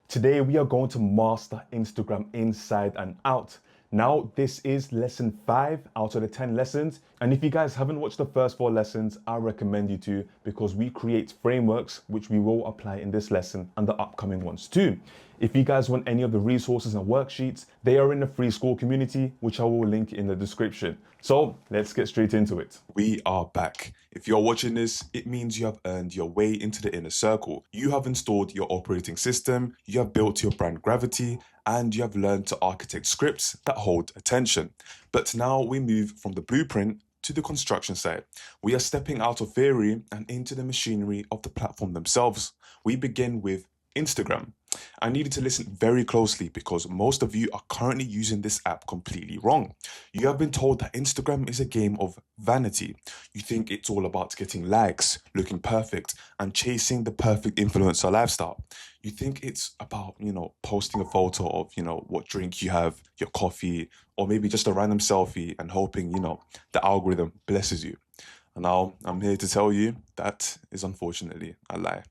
Today we are going to master Instagram inside and out. Now this is lesson 5 out of the 10 lessons, and if you guys haven't watched the first 4 lessons, I recommend you to, because we create frameworks which we will apply in this lesson and the upcoming ones too. If you guys want any of the resources and worksheets, they are in the free Skool community, which I will link in the description. So let's get straight into it. We are back. If you're watching this, it means you have earned your way into the inner circle. You have installed your operating system, you have built your brand gravity, and you have learned to architect scripts that hold attention. But now we move from the blueprint to the construction side. We are stepping out of theory and into the machinery of the platform themselves. We begin with Instagram. I needed to listen very closely because most of you are currently using this app completely wrong. You have been told that Instagram is a game of vanity. You think it's all about getting likes, looking perfect, and chasing the perfect influencer lifestyle. You think it's about, posting a photo of, what drink you have, your coffee, or maybe just a random selfie and hoping, the algorithm blesses you. And now I'm here to tell you that is unfortunately a lie.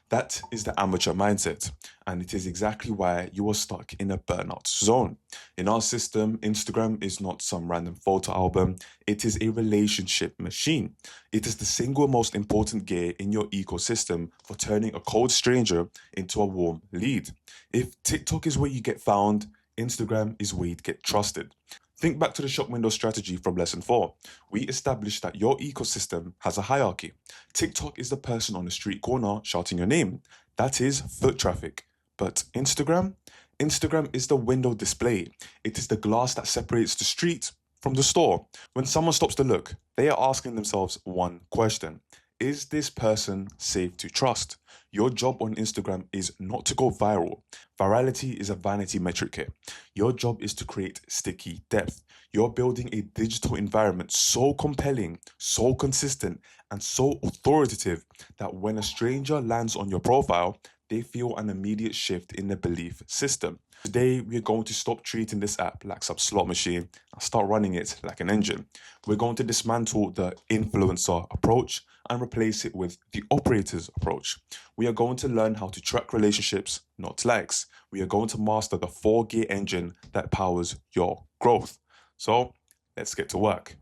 That is the amateur mindset, and it is exactly why you are stuck in a burnout zone. In our system, Instagram is not some random photo album, it is a relationship machine. It is the single most important gear in your ecosystem for turning a cold stranger into a warm lead. If TikTok is where you get found, Instagram is where you get trusted. Think back to the shop window strategy from lesson 4. We established that your ecosystem has a hierarchy. TikTok is the person on the street corner shouting your name. That is foot traffic. But Instagram? Instagram is the window display. It is the glass that separates the street from the store. When someone stops to look, they are asking themselves one question. Is this person safe to trust? Your job on Instagram is not to go viral. Virality is a vanity metric here. Your job is to create sticky depth. You're building a digital environment so compelling, so consistent, and so authoritative that when a stranger lands on your profile, they feel an immediate shift in their belief system. Today, we're going to stop treating this app like some slot machine and start running it like an engine. We're going to dismantle the influencer approach and replace it with the operator's approach. We are going to learn how to track relationships, not likes. We are going to master the 4-gear engine that powers your growth. So let's get to work.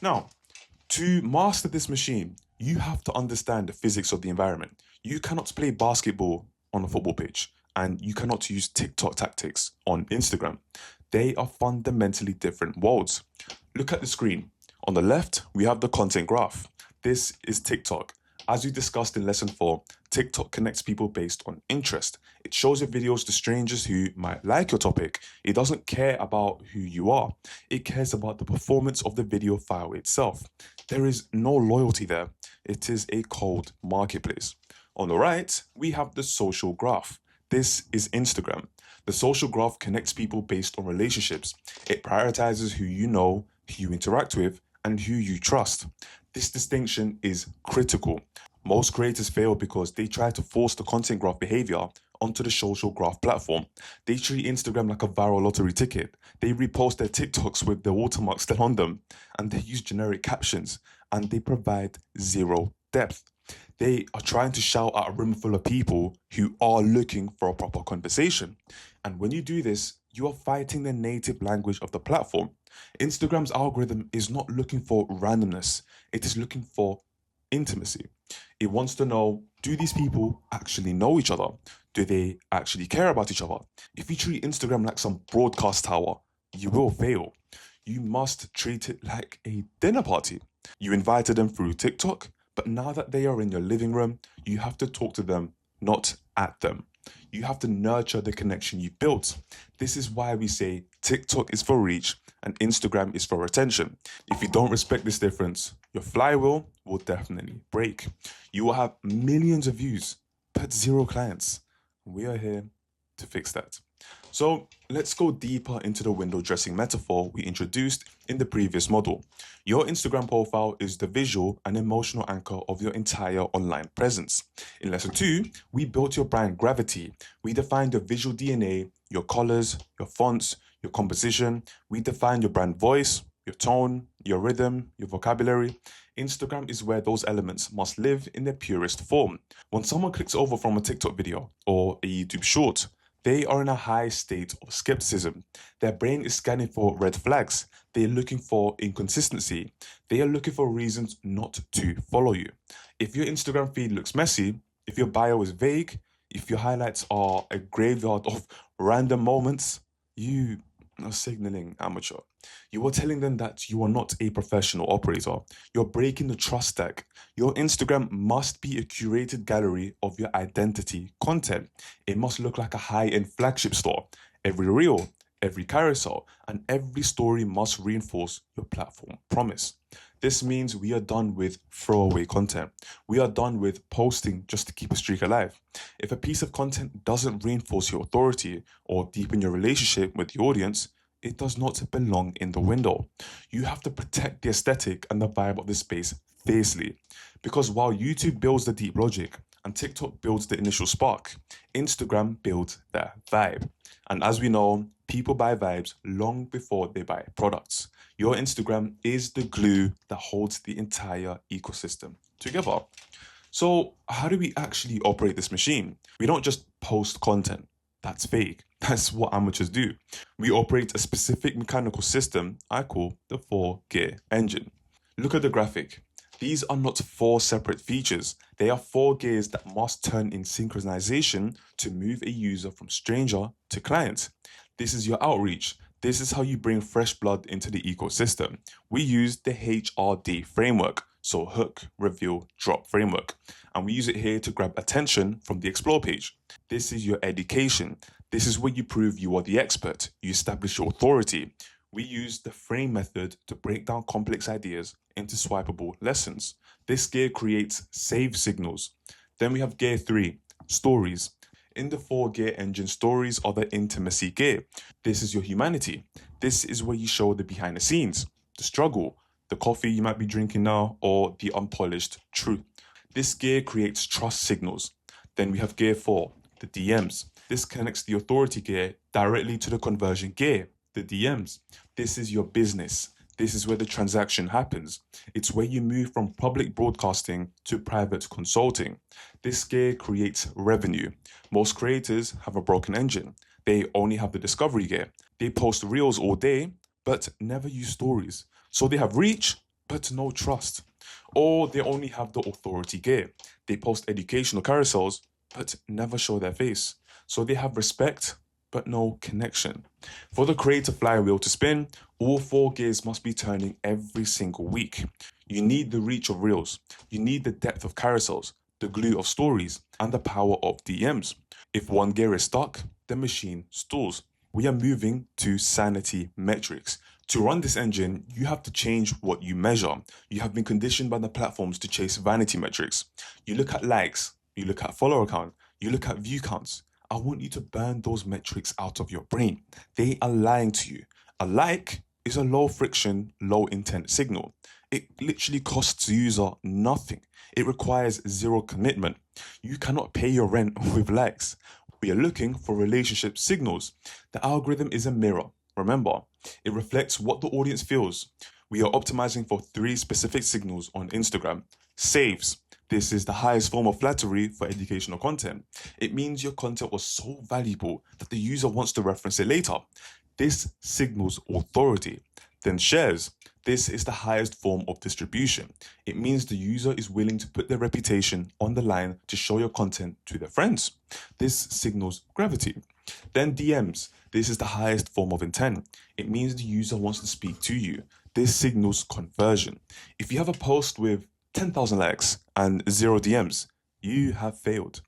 Now, to master this machine, you have to understand the physics of the environment. You cannot play basketball on a football pitch, and you cannot use TikTok tactics on Instagram. They are fundamentally different worlds. Look at the screen. On the left, we have the content graph. This is TikTok. As we discussed in lesson 4, TikTok connects people based on interest. It shows your videos to strangers who might like your topic. It doesn't care about who you are. It cares about the performance of the video file itself. There is no loyalty there. It is a cold marketplace. On the right, we have the social graph. This is Instagram. The social graph connects people based on relationships. It prioritizes who you know, who you interact with, and who you trust. This distinction is critical. Most creators fail because they try to force the content graph behavior onto the social graph platform. They treat Instagram like a viral lottery ticket. They repost their TikToks with their watermark still on them, and they use generic captions, and they provide zero depth. They are trying to shout at a room full of people who are looking for a proper conversation. And when you do this, you are fighting the native language of the platform. Instagram's algorithm is not looking for randomness. It is looking for intimacy. It wants to know, do these people actually know each other? Do they actually care about each other? If you treat Instagram like some broadcast tower, you will fail. You must treat it like a dinner party. You invited them through TikTok, but now that they are in your living room, you have to talk to them, not at them. You have to nurture the connection you built. This is why we say TikTok is for reach and Instagram is for attention. If you don't respect this difference, your flywheel will definitely break. You will have millions of views, but 0 clients. We are here to fix that. So let's go deeper into the window dressing metaphor we introduced in the previous model. Your Instagram profile is the visual and emotional anchor of your entire online presence. In lesson 2, we built your brand gravity. We defined your visual DNA, your colors, your fonts, your composition. We defined your brand voice, your tone, your rhythm, your vocabulary. Instagram is where those elements must live in their purest form. When someone clicks over from a TikTok video or a YouTube short, They are in a high state of skepticism. Their brain is scanning for red flags. They're looking for inconsistency. They are looking for reasons not to follow you. If your Instagram feed looks messy, if your bio is vague, if your highlights are a graveyard of random moments, you are signaling amateur. You are telling them that you are not a professional operator. You're breaking the trust tag. Your Instagram must be a curated gallery of your identity content. It must look like a high-end flagship store. Every reel, every carousel, and every story must reinforce your platform promise. This means we are done with throwaway content. We are done with posting just to keep a streak alive. If a piece of content doesn't reinforce your authority or deepen your relationship with the audience, it does not belong in the window. You have to protect the aesthetic and the vibe of this space fiercely. Because while YouTube builds the deep logic and TikTok builds the initial spark, Instagram builds their vibe. And as we know, people buy vibes long before they buy products. Your Instagram is the glue that holds the entire ecosystem together. So, how do we actually operate this machine? We don't just post content. That's fake. That's what amateurs do. We operate a specific mechanical system I call the 4-gear engine. Look at the graphic. These are not 4 separate features. They are 4 gears that must turn in synchronization to move a user from stranger to client. This is your outreach. This is how you bring fresh blood into the ecosystem. We use the HRD framework, so hook, reveal, drop framework. And we use it here to grab attention from the explore page. This is your education. This is where you prove you are the expert. You establish your authority. We use the frame method to break down complex ideas into swipeable lessons. This gear creates save signals. Then we have gear 3, stories. In the 4-gear engine, stories are the intimacy gear. This is your humanity. This is where you show the behind the scenes, the struggle, the coffee you might be drinking now, or the unpolished truth. This gear creates trust signals. Then we have gear 4, the DMs. This connects the authority gear directly to the conversion gear, the DMs. This is your business. This is where the transaction happens. It's where you move from public broadcasting to private consulting. This gear creates revenue. Most creators have a broken engine. They only have the discovery gear. They post reels all day, but never use stories. So they have reach, but no trust. Or they only have the authority gear. They post educational carousels, but never show their face. So they have respect, but no connection. For the creator flywheel to spin, all 4 gears must be turning every single week. You need the reach of reels. You need the depth of carousels, the glue of stories, and the power of DMs. If one gear is stuck, the machine stalls. We are moving to sanity metrics. To run this engine, you have to change what you measure. You have been conditioned by the platforms to chase vanity metrics. You look at likes, you look at follower count, you look at view counts. I want you to burn those metrics out of your brain. They are lying to you. A like is a low friction, low intent signal. It literally costs the user nothing. It requires zero commitment. You cannot pay your rent with likes. We are looking for relationship signals. The algorithm is a mirror. Remember, it reflects what the audience feels. We are optimizing for 3 specific signals on Instagram. Saves. This is the highest form of flattery for educational content. It means your content was so valuable that the user wants to reference it later. This signals authority. Then shares. This is the highest form of distribution. It means the user is willing to put their reputation on the line to show your content to their friends. This signals gravity. Then DMs. This is the highest form of intent. It means the user wants to speak to you. This signals conversion. If you have a post with 10,000 likes and 0 DMs, you have failed.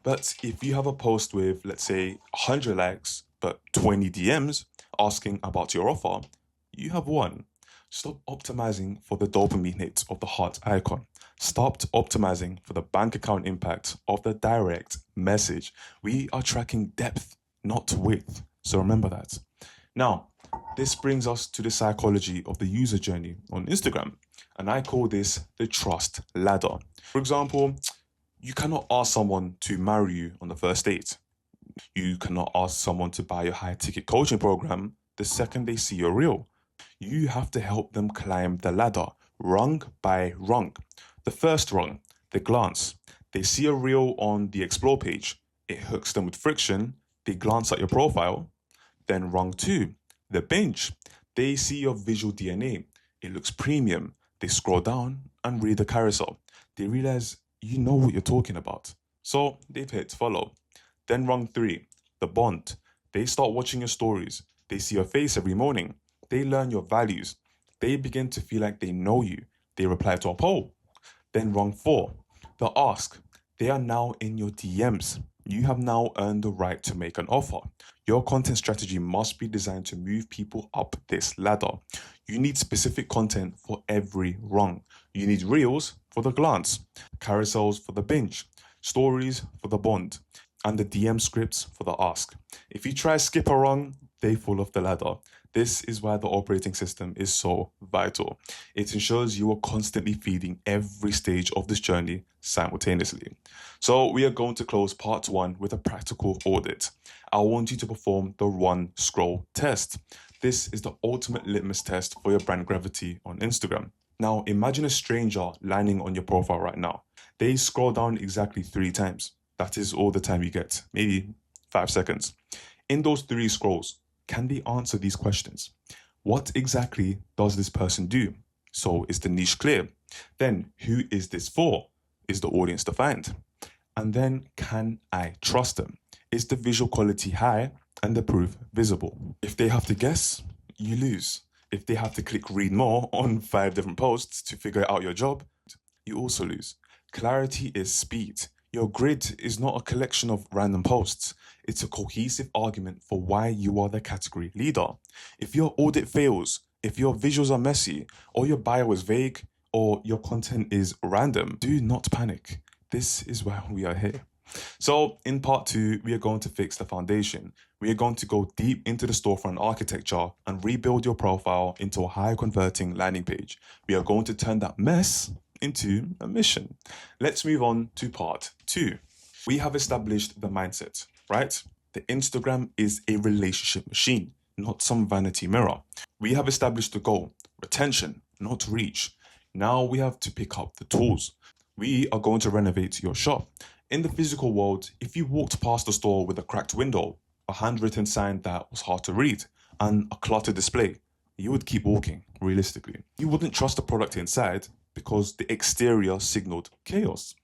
But if you have a post with, let's say, 100 likes but 20 DMs asking about your offer, you have won. Stop optimizing for the dopamine hit of the heart icon. Stop optimizing for the bank account impact of the direct message. We are tracking depth, not width. So remember that. Now, this brings us to the psychology of the user journey on Instagram. And I call this the trust ladder. For example, you cannot ask someone to marry you on the first date. You cannot ask someone to buy your high-ticket coaching program the second they see your reel. You have to help them climb the ladder, rung by rung. The first rung, the glance. They see a reel on the explore page. It hooks them with friction. they glance at your profile. Then rung two, the binge. They see your visual DNA. It looks premium. They scroll down and read the carousel. They realize you know what you're talking about. So they've hit follow. Then rung three, the bond. They start watching your stories. They see your face every morning. They learn your values. They begin to feel like they know you. They reply to a poll. Then rung four, the ask. They are now in your DMs. You have now earned the right to make an offer. Your content strategy must be designed to move people up this ladder. You need specific content for every rung. You need reels for the glance, carousels for the binge, stories for the bond, and the DM scripts for the ask. If you try skip a rung, they fall off the ladder. This is why the operating system is so vital. It ensures you are constantly feeding every stage of this journey simultaneously. So we are going to close part one with a practical audit. I want you to perform the run scroll test. This is the ultimate litmus test for your brand gravity on Instagram. Now imagine a stranger landing on your profile right now. They scroll down exactly 3 times. That is all the time you get, maybe 5 seconds. In those 3 scrolls, can they answer these questions? What exactly does this person do? So is the niche clear? Then who is this for? Is the audience defined? And then can I trust them? Is the visual quality high and the proof visible? If they have to guess, you lose. If they have to click read more on 5 different posts to figure out your job, you also lose. Clarity is speed. Your grid is not a collection of random posts. It's a cohesive argument for why you are the category leader. If your audit fails, if your visuals are messy, or your bio is vague, or your content is random, do not panic. This is why we are here. So in part 2, we are going to fix the foundation. We are going to go deep into the storefront architecture and rebuild your profile into a high converting landing page. We are going to turn that mess into a mission. Let's move on to part 2. We have established the mindset, right? The Instagram is a relationship machine, not some vanity mirror. We have established the goal, retention, not reach. Now we have to pick up the tools. We are going to renovate your shop. In the physical world, if you walked past a store with a cracked window, a handwritten sign that was hard to read, and a cluttered display, you would keep walking, realistically. You wouldn't trust the product inside because the exterior signaled chaos.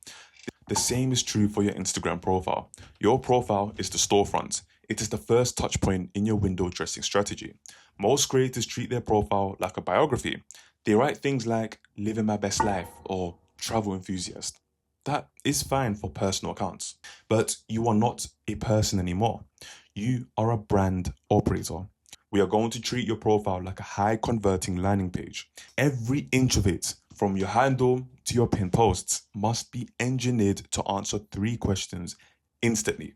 The same is true for your Instagram profile. Your profile is the storefront. It is the first touch point in your window dressing strategy. Most creators treat their profile like a biography. They write things like living my best life or travel enthusiast. That is fine for personal accounts, but you are not a person anymore. You are a brand operator. We are going to treat your profile like a high converting landing page. Every inch of it, from your handle to your pinned posts, must be engineered to answer 3 questions instantly.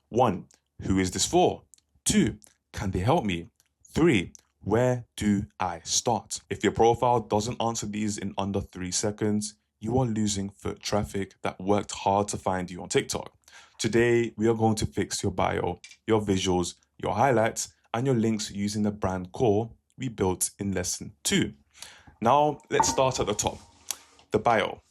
1, who is this for? 2, can they help me? 3, where do I start? If your profile doesn't answer these in under 3 seconds, you are losing foot traffic that worked hard to find you on TikTok. Today, we are going to fix your bio, your visuals, your highlights, and your links using the brand core we built in lesson 2. Now, let's start at the top. The bio.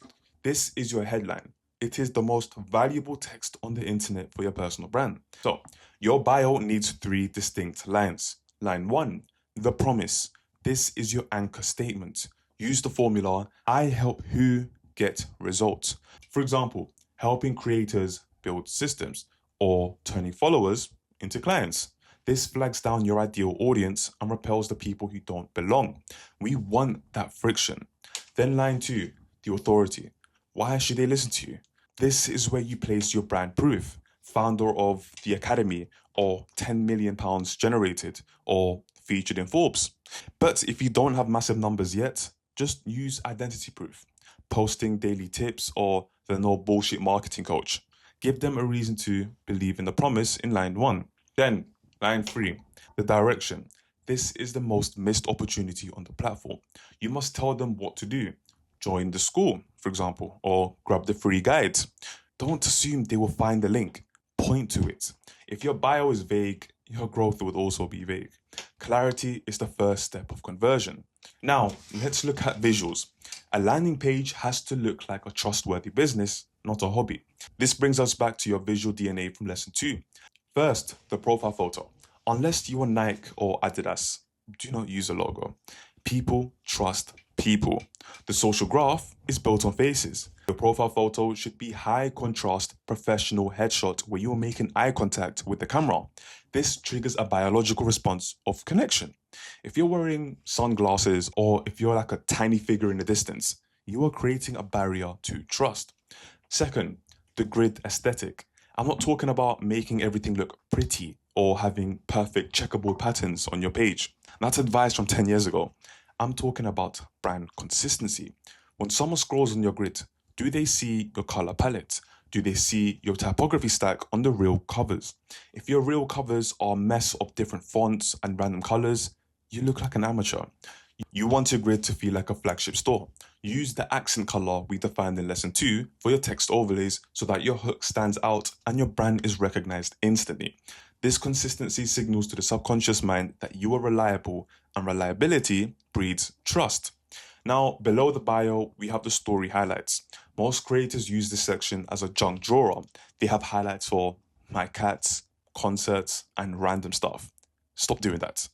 This is your headline. It is the most valuable text on the internet for your personal brand. So, your bio needs 3 distinct lines. Line 1, the promise. This is your anchor statement. Use the formula, I help who get results. For example, helping creators build systems or turning followers into clients. This flags down your ideal audience and repels the people who don't belong. We want that friction. Then line 2, the authority. Why should they listen to you? This is where you place your brand proof. Founder of the Academy, or £10 million generated, or featured in Forbes. But if you don't have massive numbers yet, just use identity proof. Posting daily tips or the no bullshit marketing coach. Give them a reason to believe in the promise in line 1. Then line 3, the direction. This is the most missed opportunity on the platform. You must tell them what to do. Join the school, for example, or grab the free guide. Don't assume they will find the link. Point to it. If your bio is vague, your growth would also be vague. Clarity is the first step of conversion. Now, let's look at visuals. A landing page has to look like a trustworthy business, not a hobby. This brings us back to your visual DNA from lesson 2. First, the profile photo. Unless you are Nike or Adidas, do not use a logo. People trust people. The social graph is built on faces. Your profile photo should be high contrast, professional headshot where you are making eye contact with the camera. This triggers a biological response of connection. If you're wearing sunglasses or if you're like a tiny figure in the distance, you are creating a barrier to trust. Second, the grid aesthetic. I'm not talking about making everything look pretty or having perfect checkerboard patterns on your page. That's advice from 10 years ago. I'm talking about brand consistency. When someone scrolls on your grid, do they see your color palette? Do they see your typography stack on the real covers? If your real covers are a mess of different fonts and random colors, you look like an amateur. You want your grid to feel like a flagship store. Use the accent color we defined in lesson 2 for your text overlays so that your hook stands out and your brand is recognized instantly. This consistency signals to the subconscious mind that you are reliable, and reliability breeds trust. Now, below the bio, we have the story highlights. Most creators use this section as a junk drawer. They have highlights for my cats, concerts, and random stuff. Stop doing that.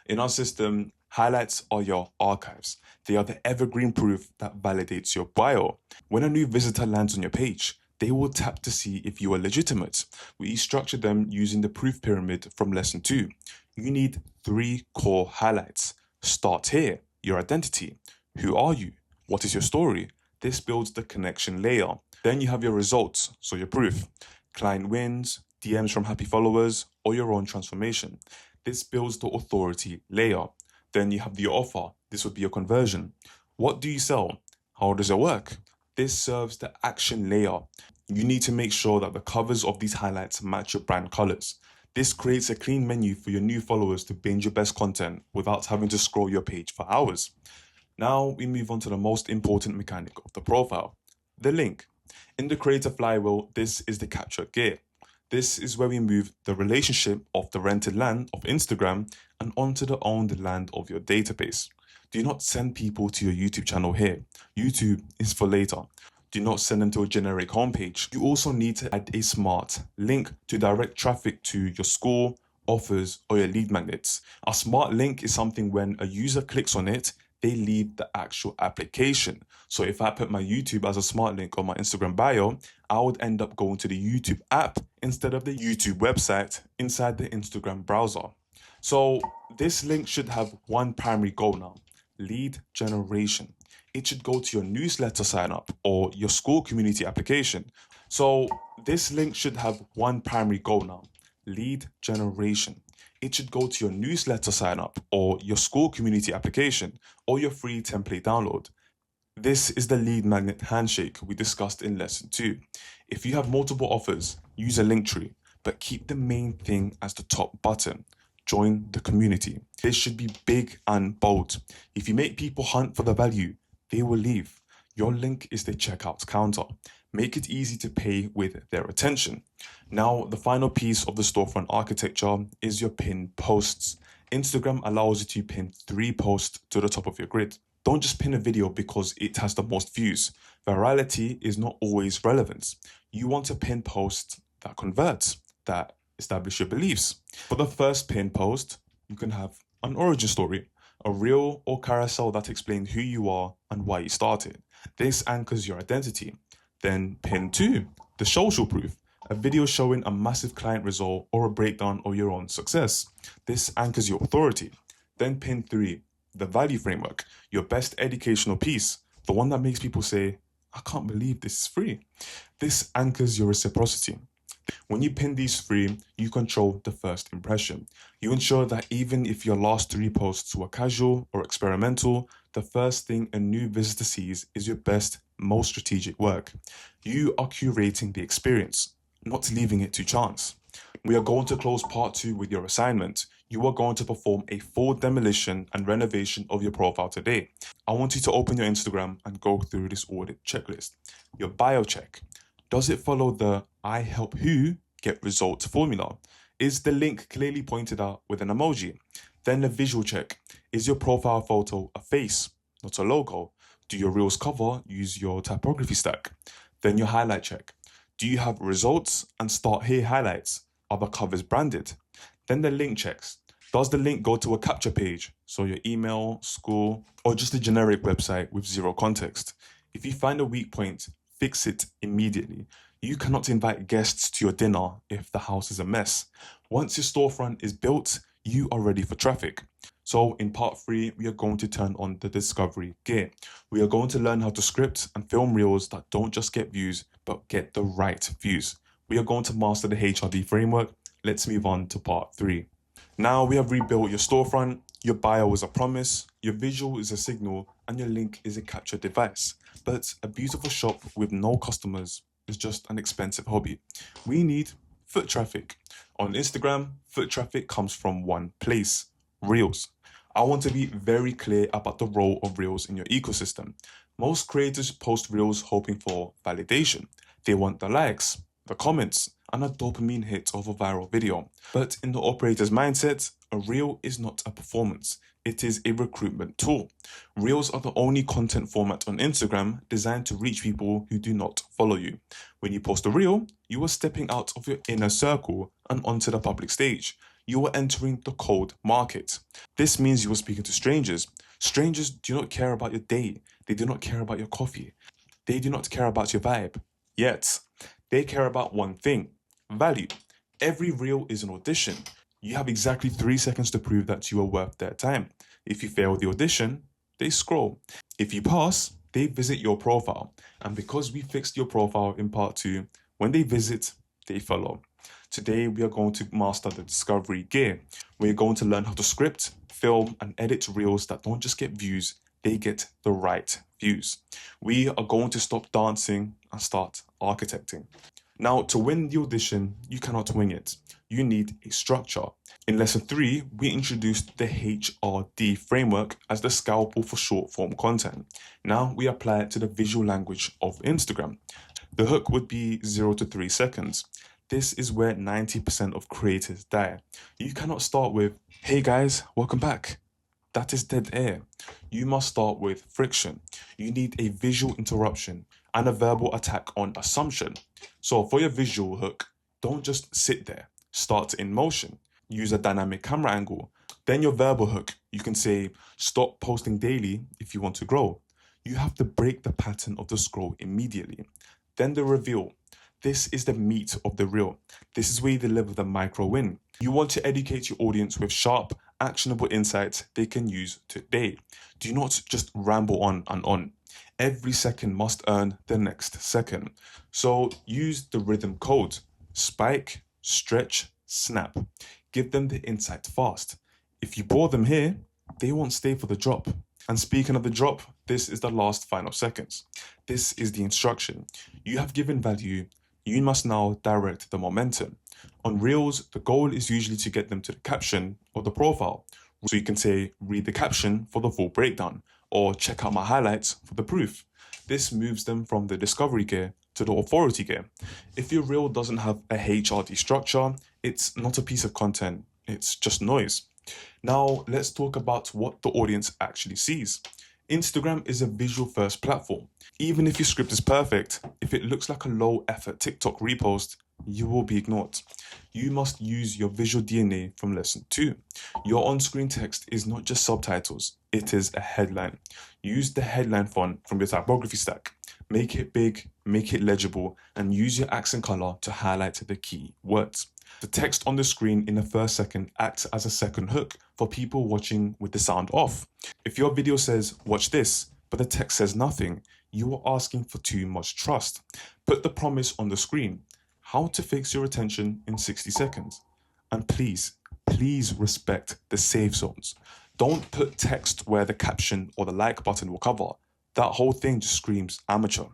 In our system, highlights are your archives. They are the evergreen proof that validates your bio. When a new visitor lands on your page, they will tap to see if you are legitimate. We structure them using the proof pyramid from lesson 2. You need 3 core highlights. Start here, your identity. Who are you? What is your story? This builds the connection layer. Then you have your results, so your proof. Client wins, DMs from happy followers, or your own transformation. This builds the authority layer. Then you have the offer. This would be your conversion. What do you sell? How does it work? This serves the action layer. You need to make sure that the covers of these highlights match your brand colors. This creates a clean menu for your new followers to binge your best content without having to scroll your page for hours. Now we move on to the most important mechanic of the profile, the link. In the creator flywheel, this is the capture gear. This is where we move the relationship of the rented land of Instagram and onto the owned land of your database. Do not send people to your YouTube channel here. YouTube is for later. Do not send them to a generic homepage. You also need to add a smart link to direct traffic to your Skool, offers, or your lead magnets. A smart link is something when a user clicks on it, they leave the actual application. So if I put my YouTube as a smart link on my Instagram bio, I would end up going to the YouTube app instead of the YouTube website inside the Instagram browser. So this link should have one primary goal now, lead generation. It should go to your newsletter sign up or your Skool community application. So this link should have one primary goal now, lead generation. It should go to your newsletter sign up or your Skool community application or your free template download. This is the lead magnet handshake we discussed in lesson 2. If you have multiple offers, use a link tree, but keep the main thing as the top button. Join the community. This should be big and bold. If you make people hunt for the value, they will leave. Your link is the checkout counter. Make it easy to pay with their attention. Now, the final piece of the storefront architecture is your pinned posts. Instagram allows you to pin 3 posts to the top of your grid. Don't just pin a video because it has the most views. Virality is not always relevance. You want to pin posts that convert, that establish your beliefs. For the first pin post, you can have an origin story, a reel or carousel that explains who you are and why you started. This anchors your identity. Then pin 2, the social proof, a video showing a massive client result or a breakdown of your own success. This anchors your authority. Then pin 3, the value framework, your best educational piece, the one that makes people say, I can't believe this is free. This anchors your reciprocity. When you pin these 3, you control the first impression. You ensure that even if your last 3 posts were casual or experimental, the first thing a new visitor sees is your best, most strategic work. You are curating the experience, not leaving it to chance. We are going to close part 2 with your assignment. You are going to perform a full demolition and renovation of your profile today. I want you to open your Instagram and go through this audit checklist. Your bio check. Does it follow the I help who get results formula? Is the link clearly pointed out with an emoji? Then the visual check. Is your profile photo a face, not a logo? Do your reels cover use your typography stack? Then your highlight check. Do you have results and start here highlights? Are the covers branded? Then the link checks. Does the link go to a capture page? So your email, school, or just a generic website with zero context? If you find a weak point, fix it immediately. You cannot invite guests to your dinner if the house is a mess. Once your storefront is built, you are ready for traffic. So in part 3, we are going to turn on the discovery gear. We are going to learn how to script and film reels that don't just get views, but get the right views. We are going to master the HRD framework. Let's move on to part 3. Now we have rebuilt your storefront, your bio is a promise, your visual is a signal, and your link is a capture device. But a beautiful shop with no customers is just an expensive hobby. We need foot traffic. On Instagram, foot traffic comes from one place: Reels. I want to be very clear about the role of Reels in your ecosystem. Most creators post Reels hoping for validation. They want the likes, the comments, and a dopamine hit of a viral video. But in the operator's mindset, a reel is not a performance. It is a recruitment tool. Reels are the only content format on Instagram designed to reach people who do not follow you. When you post a reel, you are stepping out of your inner circle and onto the public stage. You are entering the cold market. This means you are speaking to strangers. Strangers do not care about your day. They do not care about your coffee. They do not care about your vibe. Yet, they care about one thing: value. Every reel is an audition. You have exactly 3 seconds to prove that you are worth their time. If you fail the audition, they scroll. If you pass, they visit your profile. And because we fixed your profile in part 2, when they visit, they follow. Today, we are going to master the discovery gear. We're going to learn how to script, film, and edit reels that don't just get views, they get the right views. We are going to stop dancing and start architecting. Now, to win the audition, you cannot wing it. You need a structure. In lesson 3, we introduced the HRD framework as the scalpel for short form content. Now we apply it to the visual language of Instagram. The hook would be 0 to 3 seconds. This is where 90% of creators die. You cannot start with, "Hey guys, welcome back." That is dead air. You must start with friction. You need a visual interruption and a verbal attack on assumption. So for your visual hook, don't just sit there. Start in motion. Use a dynamic camera angle. Then your verbal hook, you can say, "Stop posting daily if you want to grow." You have to break the pattern of the scroll immediately. Then the reveal. This is the meat of the reel. This is where you deliver the micro win. You want to educate your audience with sharp, actionable insights they can use today. Do not just ramble on and on. Every second must earn the next second. So use the rhythm code: spike, stretch, snap. Give them the insight fast. If you bore them here, they won't stay for the drop. And speaking of the drop, this is the last final seconds. This is the instruction. You have given value. You must now direct the momentum. On Reels, the goal is usually to get them to the caption or the profile. So you can say, "Read the caption for the full breakdown," or "Check out my highlights for the proof." This moves them from the discovery gear to the authority gear. If your reel doesn't have a HRD structure, it's not a piece of content, it's just noise. Now, let's talk about what the audience actually sees. Instagram is a visual first platform. Even if your script is perfect, if it looks like a low effort TikTok repost, you will be ignored. You must use your visual DNA from lesson 2. Your on-screen text is not just subtitles, it is a headline. Use the headline font from your typography stack. Make it big, make it legible, and use your accent color to highlight the key words. The text on the screen in the first second acts as a second hook for people watching with the sound off. If your video says, "Watch this," but the text says nothing, you are asking for too much trust. Put the promise on the screen: how to fix your attention in 60 seconds. And please respect the safe zones. Don't put text where the caption or the like button will cover. That whole thing just screams amateur.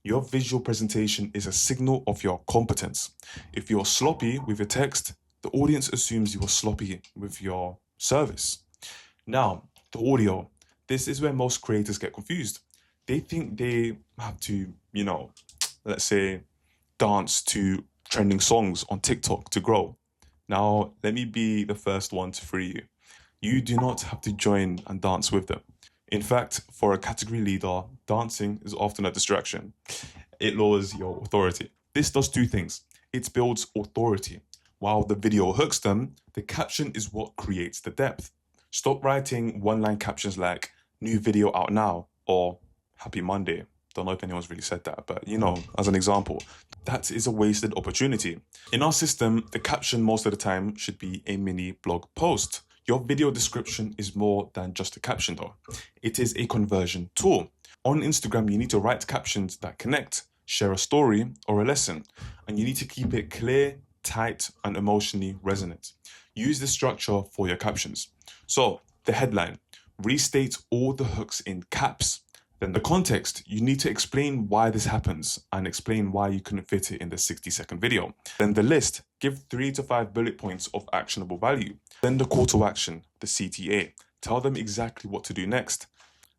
Your visual presentation is a signal of your competence. If you're sloppy with your text, the audience assumes you are sloppy with your service. Now, the audio. This is where most creators get confused. They think they have to, let's say, dance to trending songs on TikTok to grow. Now, let me be the first one to free you. You do not have to join and dance with them. In fact, for a category leader, dancing is often a distraction. It lowers your authority. This does 2 things. It builds authority. While the video hooks them, the caption is what creates the depth. Stop writing one-line captions like, new video out now, or happy Monday. Don't know if anyone's really said that, but as an example, that is a wasted opportunity. In our system, the caption most of the time should be a mini blog post. Your video description is more than just a caption though. It is a conversion tool. On Instagram, you need to write captions that connect, share a story or a lesson, and you need to keep it clear, tight, and emotionally resonant. Use this structure for your captions. So, the headline, restate all the hooks in caps. Then the context, you need to explain why this happens and explain why you couldn't fit it in the 60-second video. Then the list, give 3 to 5 bullet points of actionable value. Then the call to action, the CTA, tell them exactly what to do next.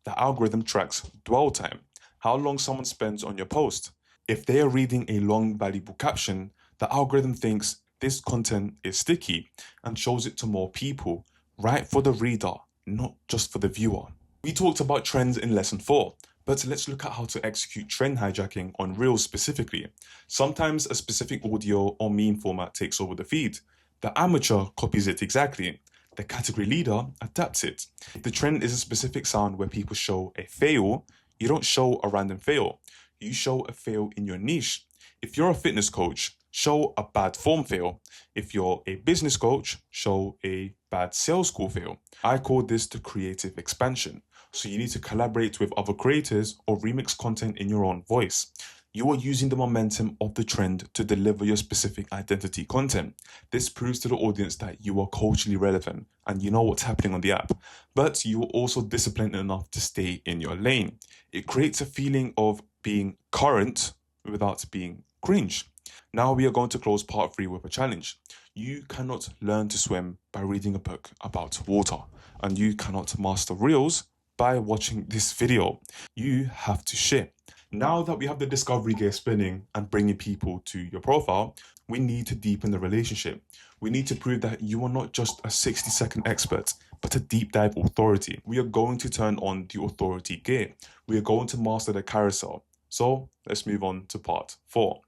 The algorithm tracks dwell time, how long someone spends on your post. If they are reading a long, valuable caption, the algorithm thinks this content is sticky and shows it to more people, right for the reader, not just for the viewer. We talked about trends in lesson 4, but let's look at how to execute trend hijacking on Reels specifically. Sometimes a specific audio or meme format takes over the feed. The amateur copies it exactly. The category leader adapts it. If the trend is a specific sound where people show a fail, you don't show a random fail. You show a fail in your niche. If you're a fitness coach, show a bad form fail. If you're a business coach, show a bad sales call fail. I call this the creative expansion. So you need to collaborate with other creators or remix content in your own voice. You are using the momentum of the trend to deliver your specific identity content. This proves to the audience that you are culturally relevant and you know what's happening on the app, but you are also disciplined enough to stay in your lane. It creates a feeling of being current without being cringe. Now we are going to close part 3 with a challenge. You cannot learn to swim by reading a book about water, and you cannot master Reels by watching this video. You have to share. Now that we have the discovery gear spinning and bringing people to your profile, we need to deepen the relationship. We need to prove that you are not just a 60-second expert, but a deep dive authority. We are going to turn on the authority gear. We are going to master the carousel. So let's move on to part 4.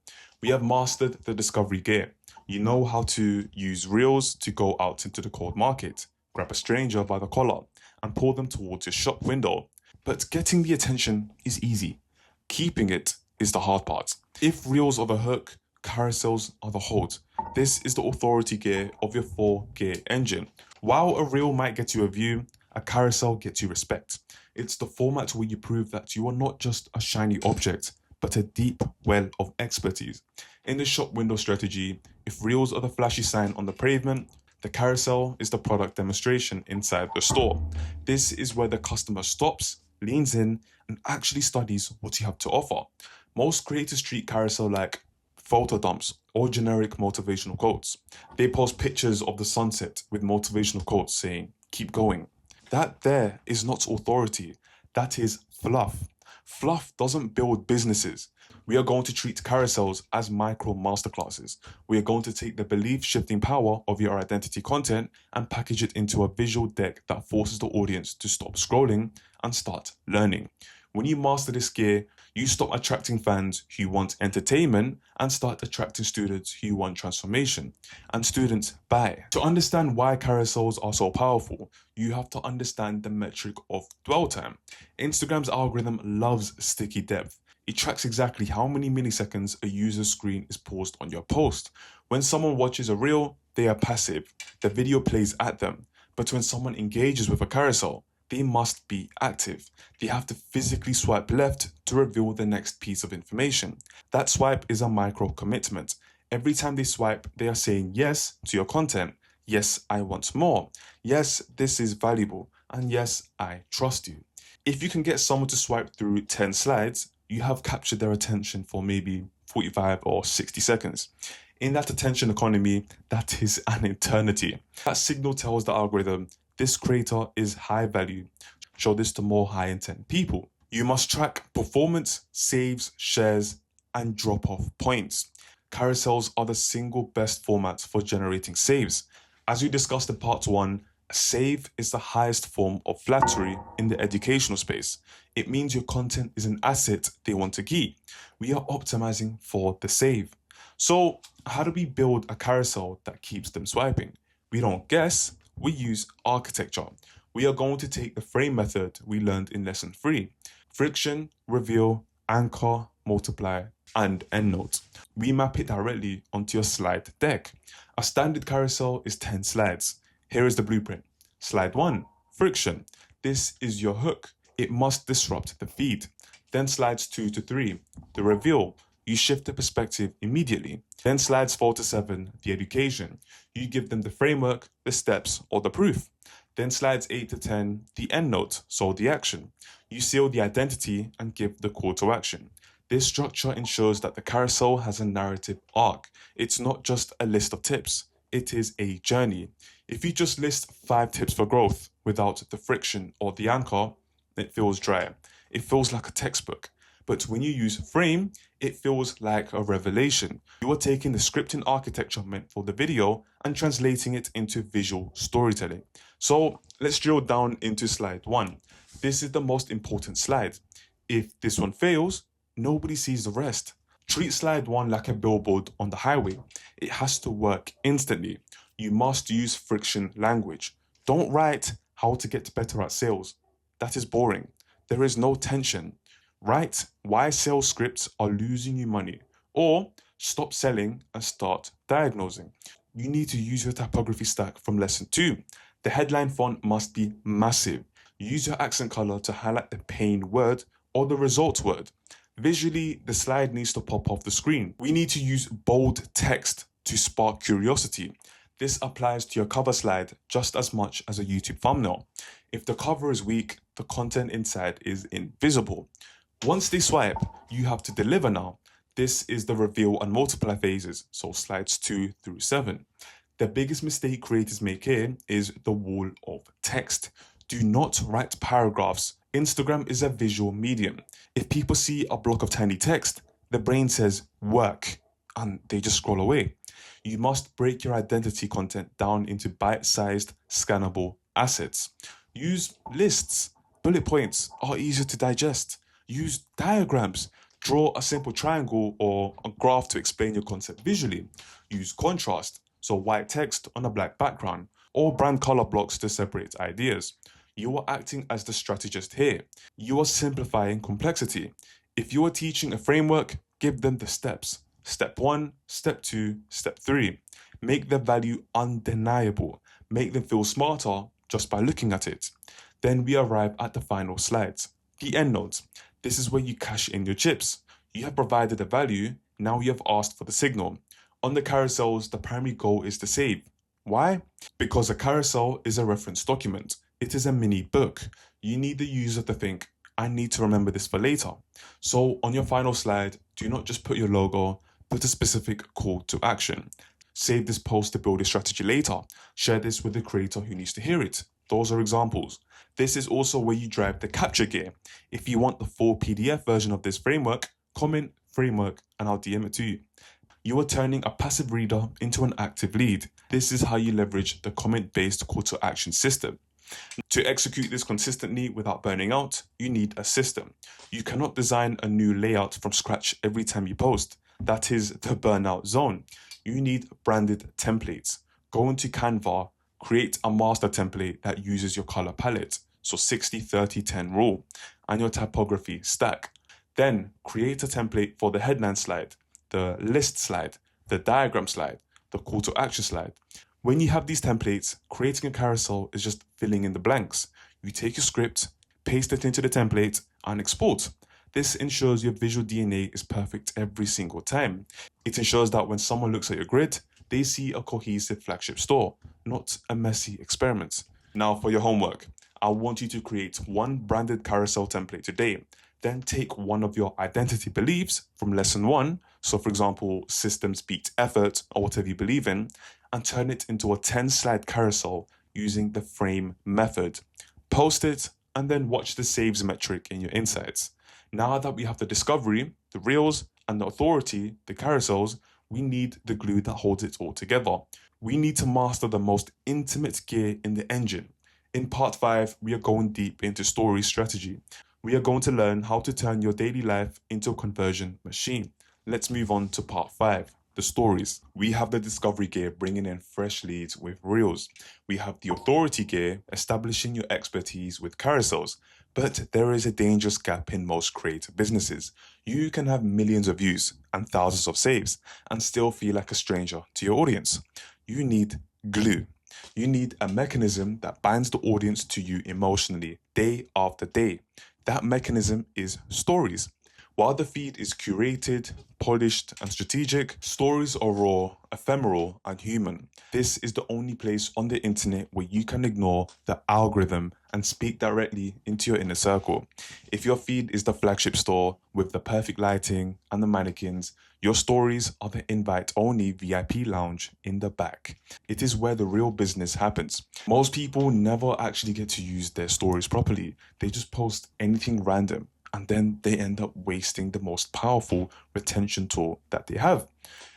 We have mastered the discovery gear. You know how to use Reels to go out into the cold market, grab a stranger by the collar, and pull them towards your shop window. But getting the attention is easy. Keeping it is the hard part. If Reels are the hook, carousels are the hold. This is the authority gear of your 4-gear engine. While a reel might get you a view, a carousel gets you respect. It's the format where you prove that you are not just a shiny object, but a deep well of expertise. In the shop window strategy, if Reels are the flashy sign on the pavement, the carousel is the product demonstration inside the store. This is where the customer stops, leans in, and actually studies what you have to offer. Most creators treat carousel like photo dumps or generic motivational quotes. They post pictures of the sunset with motivational quotes saying, keep going. That there is not authority. That is fluff. Fluff doesn't build businesses. We are going to treat carousels as micro masterclasses. We are going to take the belief-shifting power of your identity content and package it into a visual deck that forces the audience to stop scrolling and start learning. When you master this gear, you stop attracting fans who want entertainment and start attracting students who want transformation. And students buy. To understand why carousels are so powerful, you have to understand the metric of dwell time. Instagram's algorithm loves sticky depth. It tracks exactly how many milliseconds a user's screen is paused on your post. When someone watches a reel, they are passive. The video plays at them. But when someone engages with a carousel, they must be active. They have to physically swipe left to reveal the next piece of information. That swipe is a micro commitment. Every time they swipe, they are saying yes to your content. Yes, I want more. Yes, this is valuable. And yes, I trust you. If you can get someone to swipe through 10 slides, you have captured their attention for maybe 45 or 60 seconds. In that attention economy, that is an eternity. That signal tells the algorithm, this creator is high value. Show this to more high intent people. You must track performance, saves, shares, and drop off points. Carousels are the single best format for generating saves. As we discussed in part 1, a save is the highest form of flattery in the educational space. It means your content is an asset they want to keep. We are optimizing for the save. So how do we build a carousel that keeps them swiping? We don't guess, we use architecture. We are going to take the frame method we learned in lesson 3. Friction, reveal, anchor, multiply, and endnote. We map it directly onto your slide deck. A standard carousel is 10 slides. Here is the blueprint. Slide 1, friction. This is your hook. It must disrupt the feed. Then slides 2 to 3, the reveal. You shift the perspective immediately. Then slides 4 to 7, the education. You give them the framework, the steps, or the proof. Then slides 8 to 10, the end note, so the action. You seal the identity and give the call to action. This structure ensures that the carousel has a narrative arc. It's not just a list of tips, it is a journey. If you just list 5 tips for growth without the friction or the anchor, it feels dry. It feels like a textbook. But when you use frame, it feels like a revelation. You are taking the scripting architecture meant for the video and translating it into visual storytelling. So let's drill down into slide 1. This is the most important slide. If this one fails, nobody sees the rest. Treat slide 1 like a billboard on the highway. It has to work instantly. You must use friction language. Don't write how to get better at sales. That is boring. There is no tension. Write why sales scripts are losing you money, or stop selling and start diagnosing. You need to use your typography stack from lesson 2. The headline font must be massive. Use your accent color to highlight the pain word or the result word. Visually, the slide needs to pop off the screen. We need to use bold text to spark curiosity. This applies to your cover slide just as much as a YouTube thumbnail. If the cover is weak, the content inside is invisible. Once they swipe, you have to deliver now. This is the reveal and multiply phases, so slides 2 through 7. The biggest mistake creators make here is the wall of text. Do not write paragraphs. Instagram is a visual medium. If people see a block of tiny text, the brain says work, and they just scroll away. You must break your identity content down into bite-sized, scannable assets. Use lists. Bullet points are easier to digest. Use diagrams. Draw a simple triangle or a graph to explain your concept visually. Use contrast, so white text on a black background, or brand color blocks to separate ideas. You are acting as the strategist here. You are simplifying complexity. If you are teaching a framework, give them the steps. Step 1, step 2, step 3. Make the value undeniable. Make them feel smarter just by looking at it. Then we arrive at the final slides, the end notes. This is where you cash in your chips. You have provided the value, now you have asked for the signal. On the carousels, the primary goal is to save. Why? Because a carousel is a reference document. It is a mini book. You need the user to think, I need to remember this for later. So on your final slide, do not just put your logo, put a specific call to action. Save this post to build a strategy later. Share this with the creator who needs to hear it. Those are examples. This is also where you drive the capture gear. If you want the full PDF version of this framework, comment framework and I'll DM it to you. You are turning a passive reader into an active lead. This is how you leverage the comment-based call to action system. To execute this consistently without burning out, you need a system. You cannot design a new layout from scratch every time you post. That is the burnout zone. You need branded templates. Go into Canva, create a master template that uses your color palette, so 60-30-10 rule, and your typography stack. Then create a template for the headline slide, the list slide, the diagram slide, the call to action slide. When you have these templates, creating a carousel is just filling in the blanks. You take your script, paste it into the template, and export. This ensures your visual DNA is perfect every single time. It ensures that when someone looks at your grid, they see a cohesive flagship store, not a messy experiment. Now for your homework, I want you to create one branded carousel template today. Then take one of your identity beliefs from lesson 1, so for example, systems beat effort or whatever you believe in, and turn it into a 10-slide carousel using the frame method. Post it and then watch the saves metric in your insights. Now that we have the discovery, the reels, and the authority, the carousels, we need the glue that holds it all together. We need to master the most intimate gear in the engine. In part 5, we are going deep into story strategy. We are going to learn how to turn your daily life into a conversion machine. Let's move on to part 5. The stories. We have the discovery gear bringing in fresh leads with reels. We have the authority gear establishing your expertise with carousels. But there is a dangerous gap in most creative businesses. You can have millions of views and thousands of saves and still feel like a stranger to your audience. You need glue. You need a mechanism that binds the audience to you emotionally, day after day. That mechanism is stories. While the feed is curated, polished, and strategic, stories are raw, ephemeral, and human. This is the only place on the internet where you can ignore the algorithm and speak directly into your inner circle. If your feed is the flagship store with the perfect lighting and the mannequins, your stories are the invite only VIP lounge in the back. It is where the real business happens. Most people never actually get to use their stories properly. They just post anything random and then they end up wasting the most powerful retention tool that they have.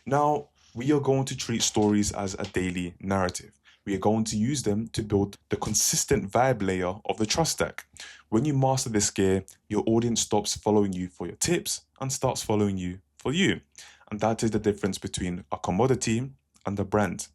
Now, we are going to treat stories as a daily narrative. We are going to use them to build the consistent vibe layer of the trust stack. When you master this gear, your audience stops following you for your tips and starts following you for you. And that is the difference between a commodity and a brand.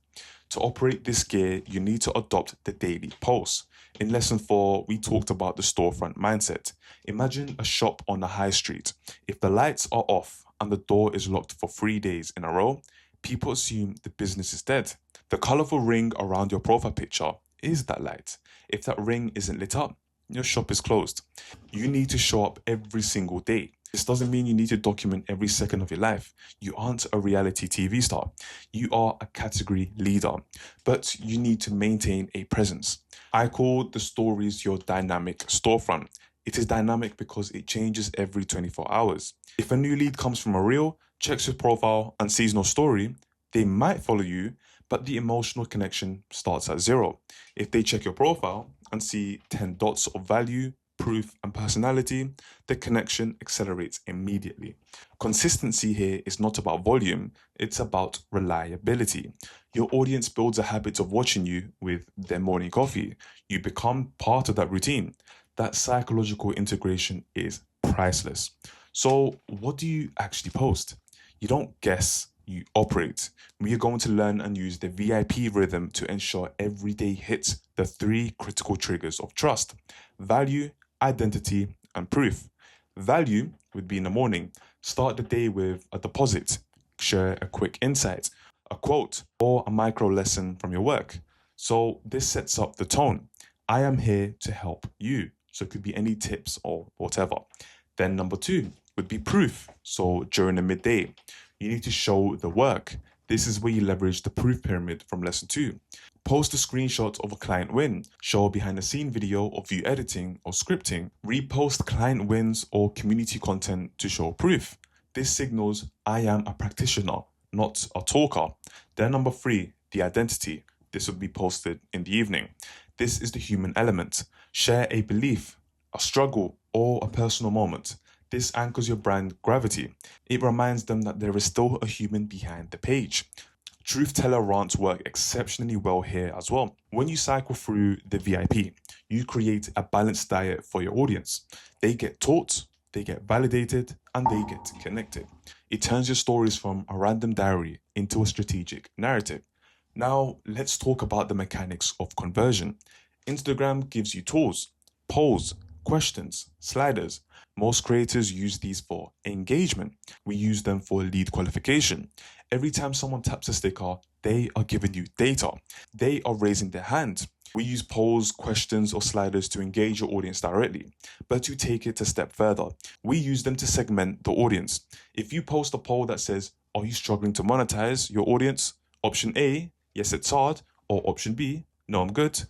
To operate this gear, you need to adopt the daily pulse. In lesson 4, we talked about the storefront mindset. Imagine a shop on a high street. If the lights are off and the door is locked for 3 days in a row, people assume the business is dead. The colorful ring around your profile picture is that light. If that ring isn't lit up, your shop is closed. You need to show up every single day. This doesn't mean you need to document every second of your life. You aren't a reality TV star. You are a category leader, but you need to maintain a presence. I call the stories your dynamic storefront. It is dynamic because it changes every 24 hours. If a new lead comes from a reel, checks your profile, and sees no story, they might follow you, but the emotional connection starts at 0. If they check your profile and see 10 dots of value, proof, and personality, the connection accelerates immediately. Consistency here is not about volume, it's about reliability. Your audience builds a habit of watching you with their morning coffee. You become part of that routine. That psychological integration is priceless. So, what do you actually post? You don't guess, you operate. We are going to learn and use the VIP rhythm to ensure every day hits the 3 critical triggers of trust: value, identity, and proof. Value would be in the morning. Start the day with a deposit, share a quick insight, a quote, or a micro lesson from your work. So this sets up the tone. I am here to help you. So it could be any tips or whatever. Then number 2 would be proof. So during the midday, you need to show the work. This is where you leverage the proof pyramid from lesson 2. Post a screenshot of a client win, show a behind the scene video of you editing or scripting, repost client wins or community content to show proof. This signals I am a practitioner, not a talker. Then number 3, the identity. This would be posted in the evening. This is the human element. Share a belief, a struggle, or a personal moment. This anchors your brand gravity. It reminds them that there is still a human behind the page. Truth teller rants work exceptionally well here as well. When you cycle through the VIP, you create a balanced diet for your audience. They get taught, they get validated, and they get connected. It turns your stories from a random diary into a strategic narrative. Now, let's talk about the mechanics of conversion. Instagram gives you tools, polls, questions, sliders. Most creators use these for engagement. We use them for lead qualification. Every time someone taps a sticker, they are giving you data. They are raising their hand. We use polls, questions, or sliders to engage your audience directly. But to take it a step further, we use them to segment the audience. If you post a poll that says, "Are you struggling to monetize your audience?" Option A, yes, it's hard. Or option B, no, I'm good.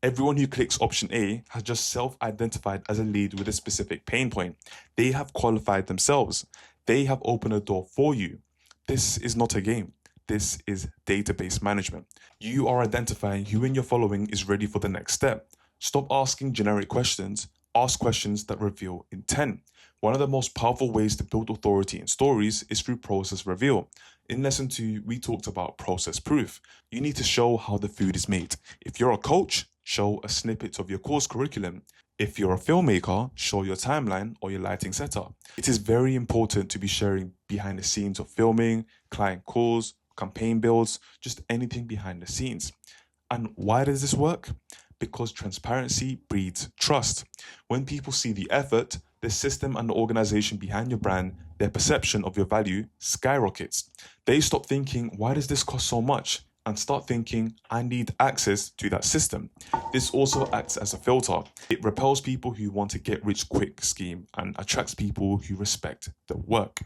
Everyone who clicks option A has just self-identified as a lead with a specific pain point. They have qualified themselves. They have opened a door for you. This is not a game. This is database management. You are identifying who in your following is ready for the next step. Stop asking generic questions. Ask questions that reveal intent. One of the most powerful ways to build authority in stories is through process reveal. In lesson 2, we talked about process proof. You need to show how the food is made. If you're a coach, show a snippet of your course curriculum. If you're a filmmaker, show your timeline or your lighting setup. It is very important to be sharing behind the scenes of filming, client calls, campaign builds, just anything behind the scenes. And why does this work? Because transparency breeds trust. When people see the effort, the system and the organization behind your brand, their perception of your value skyrockets. They stop thinking, why does this cost so much? And start thinking, I need access to that system. This also acts as a filter. It repels people who want a get rich quick scheme and attracts people who respect the work.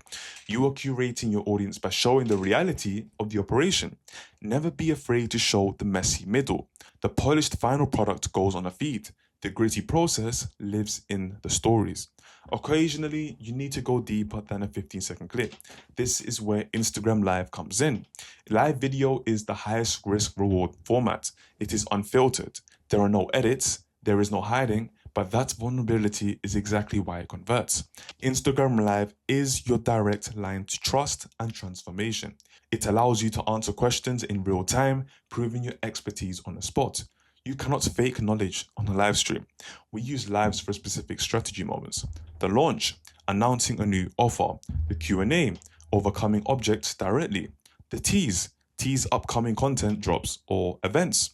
You are curating your audience by showing the reality of the operation. Never be afraid to show the messy middle. The polished final product goes on a feed. The gritty process lives in the stories. Occasionally, you need to go deeper than a 15-second clip. This is where Instagram Live comes in. Live video is the highest risk reward format. It is unfiltered. There are no edits, there is no hiding, but that vulnerability is exactly why it converts. Instagram Live is your direct line to trust and transformation. It allows you to answer questions in real time, proving your expertise on the spot. You cannot fake knowledge on a live stream. We use lives for specific strategy moments. The launch, announcing a new offer. The Q&A, overcoming objects directly. The tease upcoming content drops or events.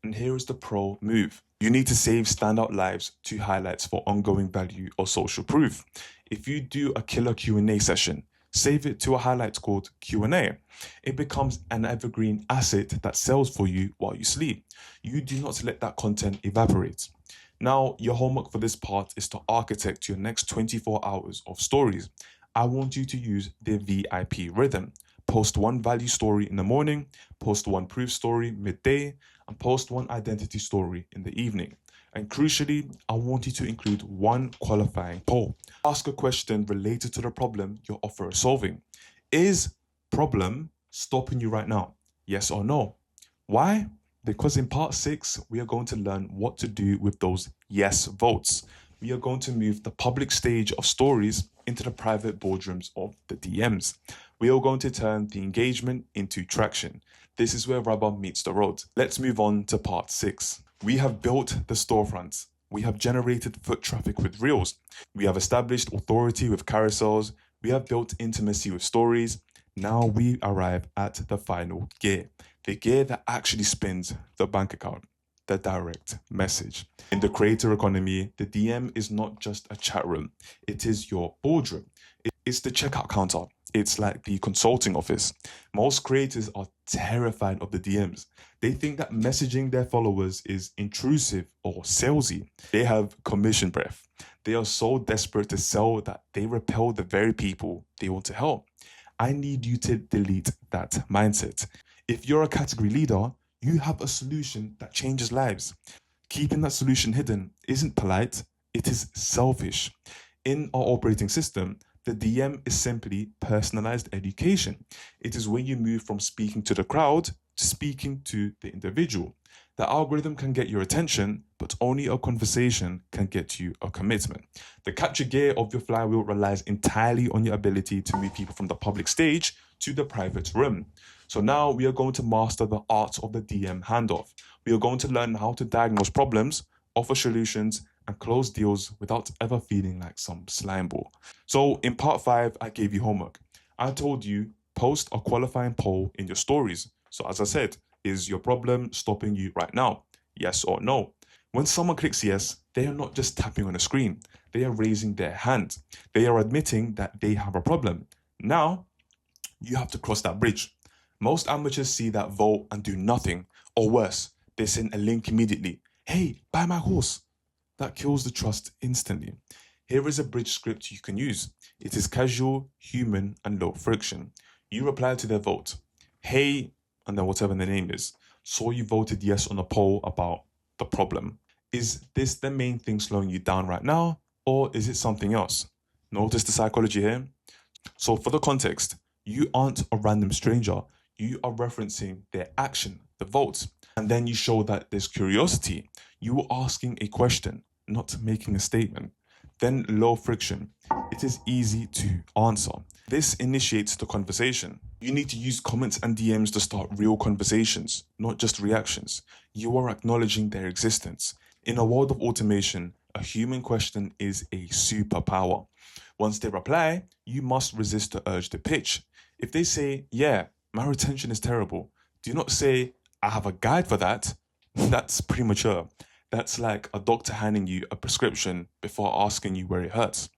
And here is the pro move. You need to save standout lives to highlights for ongoing value or social proof. If you do a killer Q&A session, save it to a highlight called Q&A. It becomes an evergreen asset that sells for you while you sleep. You do not let that content evaporate. Now, your homework for this part is to architect your next 24 hours of stories. I want you to use the VIP rhythm. Post one value story in the morning, post one proof story midday, and post one identity story in the evening. And crucially, I want you to include one qualifying poll. Ask a question related to the problem your offer is solving. Is problem stopping you right now? Yes or no? Why? Because in part 6, we are going to learn what to do with those yes votes. We are going to move the public stage of stories into the private boardrooms of the DMs. We are going to turn the engagement into traction. This is where rubber meets the road. Let's move on to part 6. We have built the storefronts. We have generated foot traffic with Reels. We have established authority with Carousels. We have built intimacy with stories. Now we arrive at the final gear, the gear that actually spins the bank account, the direct message. In the creator economy, the DM is not just a chat room. It is your boardroom. It's the checkout counter. It's like the consulting office. Most creators are terrified of the DMs. They think that messaging their followers is intrusive or salesy. They have commission breath. They are so desperate to sell that they repel the very people they want to help. I need you to delete that mindset. If you're a category leader, you have a solution that changes lives. Keeping that solution hidden isn't polite, it is selfish. In our operating system, the DM is simply personalized education. It is when you move from speaking to the crowd to speaking to the individual. The algorithm can get your attention, but only a conversation can get you a commitment. The capture gear of your flywheel relies entirely on your ability to move people from the public stage to the private room. So now we are going to master the art of the DM handoff. We are going to learn how to diagnose problems, offer solutions, and close deals without ever feeling like some slime ball. So in part 5, I gave you homework. I told you, post a qualifying poll in your stories. So as I said, is your problem stopping you right now? Yes or no? When someone clicks yes, they are not just tapping on a screen. They are raising their hand. They are admitting that they have a problem. Now, you have to cross that bridge. Most amateurs see that vote and do nothing, or worse, they send a link immediately. Hey, buy my horse. That kills the trust instantly. Here is a bridge script you can use. It is casual, human, and low friction. You reply to their vote. Hey, and then whatever the name is. So you voted yes on a poll about the problem. Is this the main thing slowing you down right now, or is it something else? Notice the psychology here? So for the context, you aren't a random stranger. You are referencing their action, the votes. And then you show that there's curiosity. You are asking a question, not making a statement. Then low friction. It is easy to answer. This initiates the conversation. You need to use comments and DMs to start real conversations, not just reactions. You are acknowledging their existence. In a world of automation, a human question is a superpower. Once they reply, you must resist the urge to pitch. If they say, yeah, my retention is terrible, do not say, I have a guide for that. That's premature. That's like a doctor handing you a prescription before asking you where it hurts.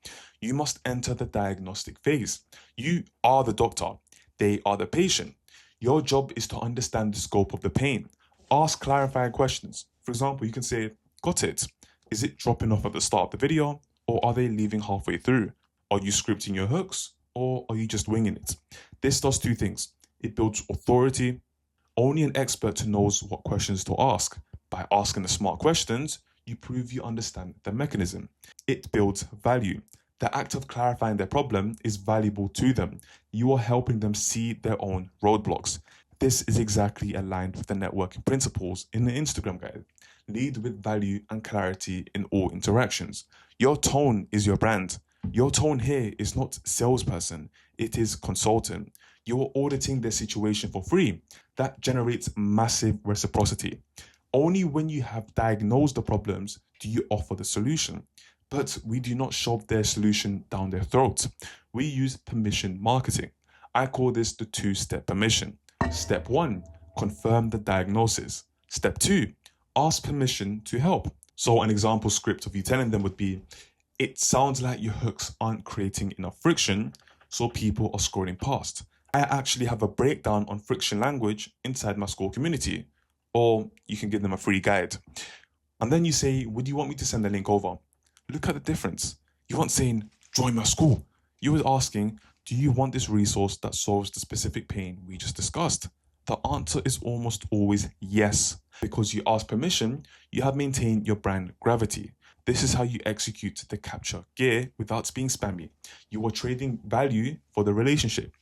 You must enter the diagnostic phase. You are the doctor, they are the patient. Your job is to understand the scope of the pain. Ask clarifying questions. For example, you can say, got it. Is it dropping off at the start of the video, or are they leaving halfway through? Are you scripting your hooks, or are you just winging it? This does two things. It builds authority. Only an expert knows what questions to ask. By asking the smart questions, you prove you understand the mechanism. It builds value. The act of clarifying their problem is valuable to them. You are helping them see their own roadblocks. This is exactly aligned with the networking principles in the Instagram guide. Lead with value and clarity in all interactions. Your tone is your brand. Your tone here is not salesperson, it is consultant. You are auditing their situation for free. That generates massive reciprocity. Only when you have diagnosed the problems do you offer the solution. But we do not shove their solution down their throats. We use permission marketing. I call this the two-step permission. Step 1, confirm the diagnosis. Step 2, ask permission to help. So an example script of you telling them would be, it sounds like your hooks aren't creating enough friction, so people are scrolling past. I actually have a breakdown on friction language inside my Skool community. Or you can give them a free guide. And then you say, would you want me to send the link over? Look at the difference. You weren't saying, join my school. You were asking, do you want this resource that solves the specific pain we just discussed? The answer is almost always yes. Because you ask permission, you have maintained your brand gravity. This is how you execute the capture gear without being spammy. You are trading value for the relationship.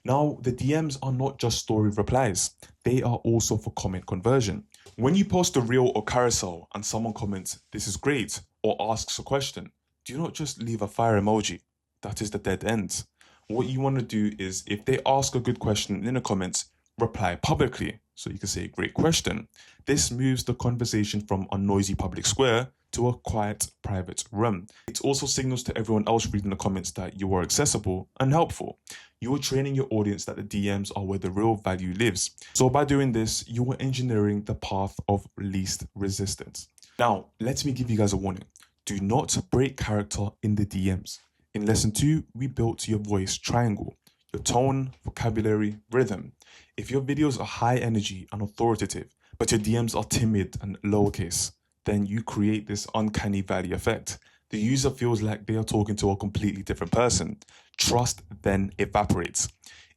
Now, the DMs are not just story replies. They are also for comment conversion. When you post a reel or carousel and someone comments, this is great, or asks a question, do not just leave a fire emoji. That is the dead end. What you want to do is, if they ask a good question in the comments, reply publicly. So you can say, great question. This moves the conversation from a noisy public square to a quiet private room. It also signals to everyone else reading the comments that you are accessible and helpful. You are training your audience that the DMs are where the real value lives. So by doing this, you are engineering the path of least resistance. Now, let me give you guys a warning. Do not break character in the DMs. In lesson 2, we built your voice triangle, your tone, vocabulary, rhythm. If your videos are high energy and authoritative, but your DMs are timid and lowercase, then you create this uncanny valley effect. The user feels like they are talking to a completely different person. Trust then evaporates.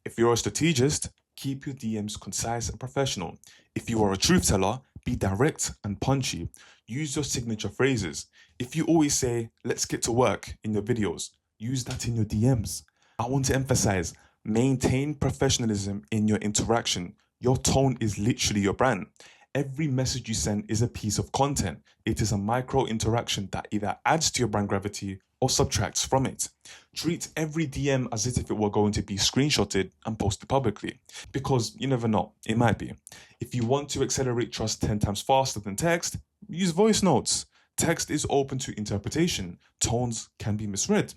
If you're a strategist, keep your DMs concise and professional. If you are a truth teller, be direct and punchy. Use your signature phrases. If you always say, let's get to work in your videos, use that in your DMs. I want to emphasize, maintain professionalism in your interaction. Your tone is literally your brand. Every message you send is a piece of content. It is a micro interaction that either adds to your brand gravity or subtracts from it. Treat every DM as if it were going to be screenshotted and posted publicly, because you never know, it might be. If you want to accelerate trust 10 times faster than text, use voice notes. Text is open to interpretation. Tones can be misread.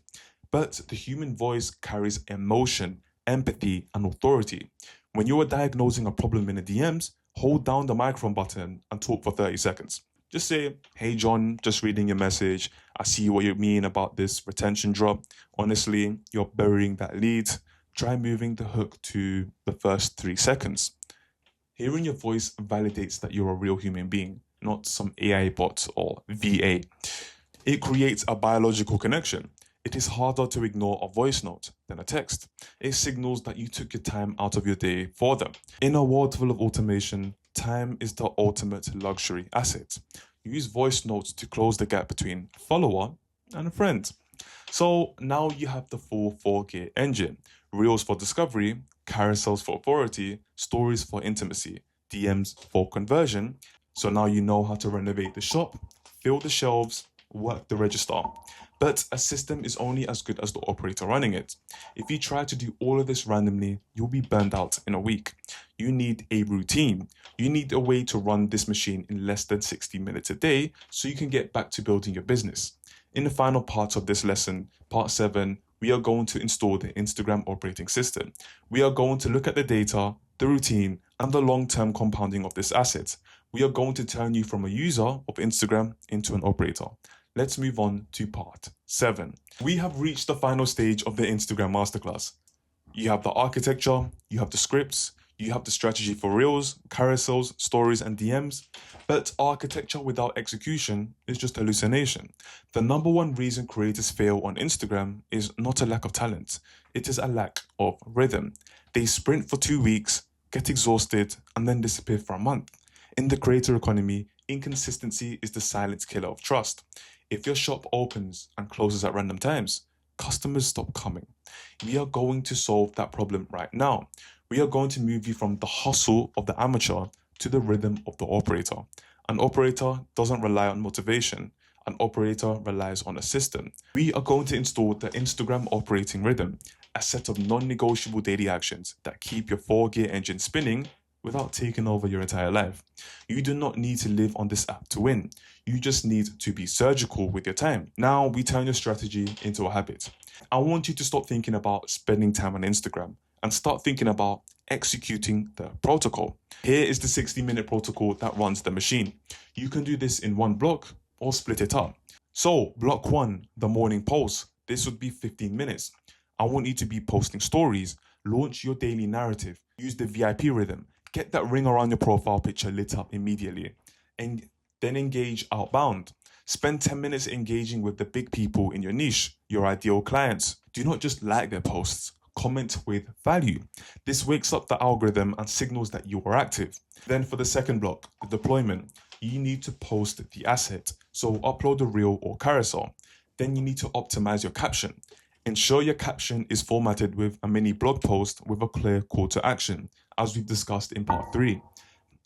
But the human voice carries emotion, empathy, and authority. When you are diagnosing a problem in the DMs, hold down the microphone button and talk for 30 seconds. Just say, hey John, just reading your message. I see what you mean about this retention drop. Honestly, you're burying that lead. Try moving the hook to the first 3 seconds. Hearing your voice validates that you're a real human being, not some AI bot or VA. It creates a biological connection. It is harder to ignore a voice note than a text. It signals that you took your time out of your day for them. In a world full of automation, time is the ultimate luxury asset. Use voice notes to close the gap between a follower and a friend. So now you have the full 4-gear engine. Reels for discovery, carousels for authority, stories for intimacy, DMs for conversion. So now you know how to renovate the shop, fill the shelves, work the register. But a system is only as good as the operator running it. If you try to do all of this randomly, you'll be burned out in a week. You need a routine. You need a way to run this machine in less than 60 minutes a day so you can get back to building your business. In the final part of this lesson, part 7, we are going to install the Instagram operating system. We are going to look at the data, the routine, and the long-term compounding of this asset. We are going to turn you from a user of Instagram into an operator. Let's move on to part 7. We have reached the final stage of the Instagram masterclass. You have the architecture, you have the scripts, you have the strategy for reels, carousels, stories, and DMs. But architecture without execution is just hallucination. The number one reason creators fail on Instagram is not a lack of talent, it is a lack of rhythm. They sprint for 2 weeks, get exhausted, and then disappear for a month. In the creator economy, inconsistency is the silent killer of trust. If your shop opens and closes at random times, customers stop coming. We are going to solve that problem right now. We are going to move you from the hustle of the amateur to the rhythm of the operator. An operator doesn't rely on motivation. An operator relies on a system. We are going to install the Instagram operating rhythm, a set of non-negotiable daily actions that keep your 4-gear engine spinning without taking over your entire life. You do not need to live on this app to win. You just need to be surgical with your time. Now we turn your strategy into a habit. I want you to stop thinking about spending time on Instagram and start thinking about executing the protocol. Here is the 60-minute protocol that runs the machine. You can do this in one block or split it up. So block 1, the morning post. This would be 15 minutes. I want you to be posting stories, launch your daily narrative, use the VIP rhythm, get that ring around your profile picture lit up immediately, and then engage outbound. Spend 10 minutes engaging with the big people in your niche, your ideal clients. Do not just like their posts, comment with value. This wakes up the algorithm and signals that you are active. Then for the second block, the deployment, you need to post the asset. So upload a reel or carousel. Then you need to optimize your caption. Ensure your caption is formatted with a mini blog post with a clear call to action, as we've discussed in part 3.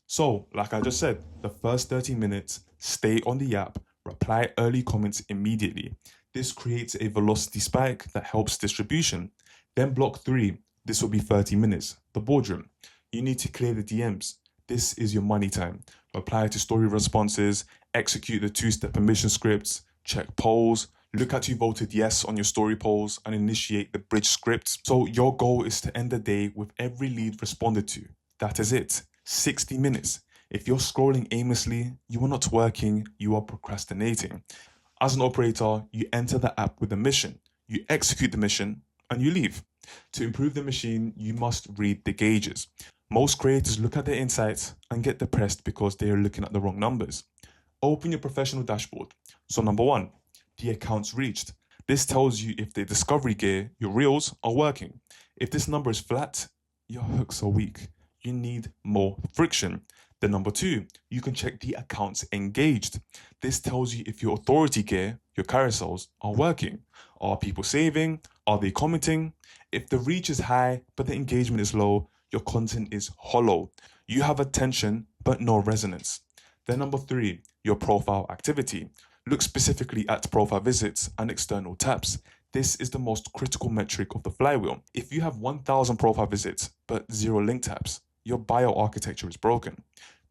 So, like I just said, the first 30 minutes, stay on the app, reply early comments immediately. This creates a velocity spike that helps distribution. Then block 3, this will be 30 minutes, the boardroom. You need to clear the DMs. This is your money time. Reply to story responses, execute the 2-step permission scripts, check polls, look at who voted yes on your story polls, and initiate the bridge script. So your goal is to end the day with every lead responded to. That is it. 60 minutes. If you're scrolling aimlessly, you are not working, you are procrastinating. As an operator, you enter the app with a mission. You execute the mission and you leave. To improve the machine, you must read the gauges. Most creators look at their insights and get depressed because they are looking at the wrong numbers. Open your professional dashboard. So number 1, the accounts reached. This tells you if the discovery gear, your reels, are working. If this number is flat, your hooks are weak. You need more friction. Then number 2, you can check the accounts engaged. This tells you if your authority gear, your carousels, are working. Are people saving? Are they commenting? If the reach is high but the engagement is low, your content is hollow. You have attention but no resonance. Then number 3, your profile activity. Look specifically at profile visits and external taps. This is the most critical metric of the flywheel. If you have 1,000 profile visits but 0 link taps, your bio architecture is broken.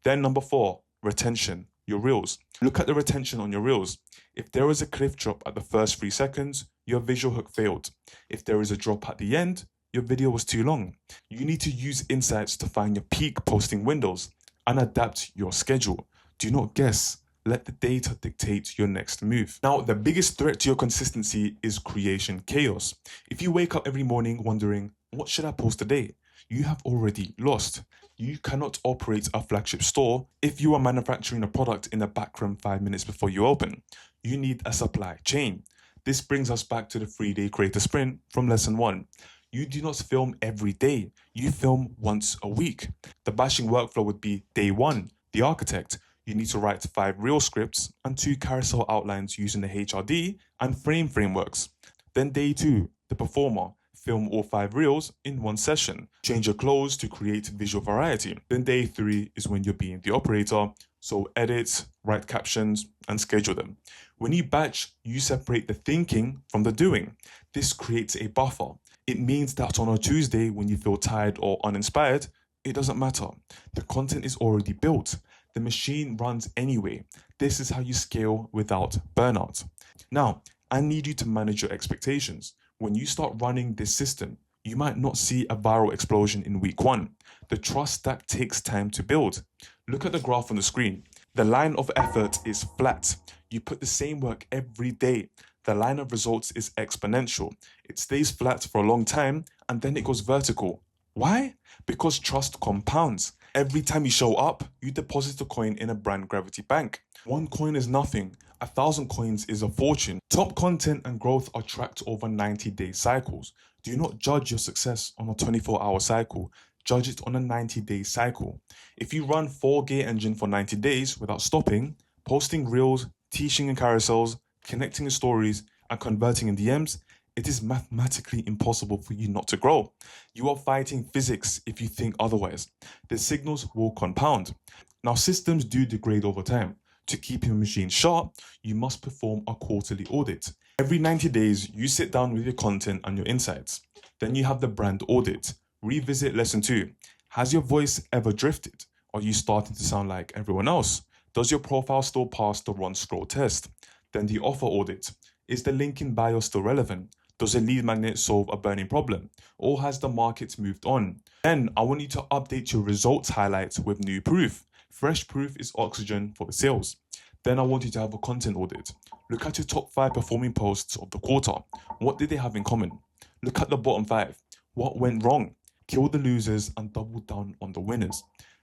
Then number 4, retention, your reels. Look at the retention on your reels. If there is a cliff drop at the first 3 seconds, your visual hook failed. If there is a drop at the end, your video was too long. You need to use insights to find your peak posting windows and adapt your schedule. Do not guess. Let the data dictate your next move. Now, the biggest threat to your consistency is creation chaos. If you wake up every morning wondering, what should I post today? You have already lost. You cannot operate a flagship store if you are manufacturing a product in the back room 5 minutes before you open. You need a supply chain. This brings us back to the 3-day creator sprint from lesson 1. You do not film every day. You film once a week. The bashing workflow would be day 1, the architect. You need to write 5 reel scripts and 2 carousel outlines using the HRD and frame frameworks. Then day 2, the performer. film all 5 reels in one session. Change your clothes to create visual variety. Then day 3 is when you're being the operator, so edit, write captions, and schedule them. When you batch, you separate the thinking from the doing. This creates a buffer. It means that on a Tuesday when you feel tired or uninspired, it doesn't matter. The content is already built. The machine runs anyway. This is how you scale without burnout. Now, I need you to manage your expectations. When you start running this system, you might not see a viral explosion in week 1. The trust stack takes time to build. Look at the graph on the screen. The line of effort is flat. You put the same work every day. The line of results is exponential. It stays flat for a long time and then it goes vertical. Why? Because trust compounds. Every time you show up, you deposit a coin in a brand gravity bank. 1 coin is nothing. 1,000 coins is a fortune. Top content and growth are tracked over 90-day cycles. Do not judge your success on a 24-hour cycle. Judge it on a 90-day cycle. If you run 4-gear engine for 90 days without stopping, posting reels, teaching in carousels, connecting in stories, and converting in DMs, it is mathematically impossible for you not to grow. You are fighting physics if you think otherwise. The signals will compound. Now, systems do degrade over time. To keep your machine sharp, you must perform a quarterly audit. Every 90 days, you sit down with your content and your insights. Then you have the brand audit. Revisit lesson 2. Has your voice ever drifted? Are you starting to sound like everyone else? Does your profile still pass the run scroll test? Then the offer audit. Is the link in bio still relevant? Does a lead magnet solve a burning problem? Or has the market moved on? Then I want you to update your results highlights with new proof. Fresh proof is oxygen for the sales. Then I want you to have a content audit. Look at your top 5 performing posts of the quarter. What did they have in common? Look at the bottom 5. What went wrong? Kill the losers and double down on the winners.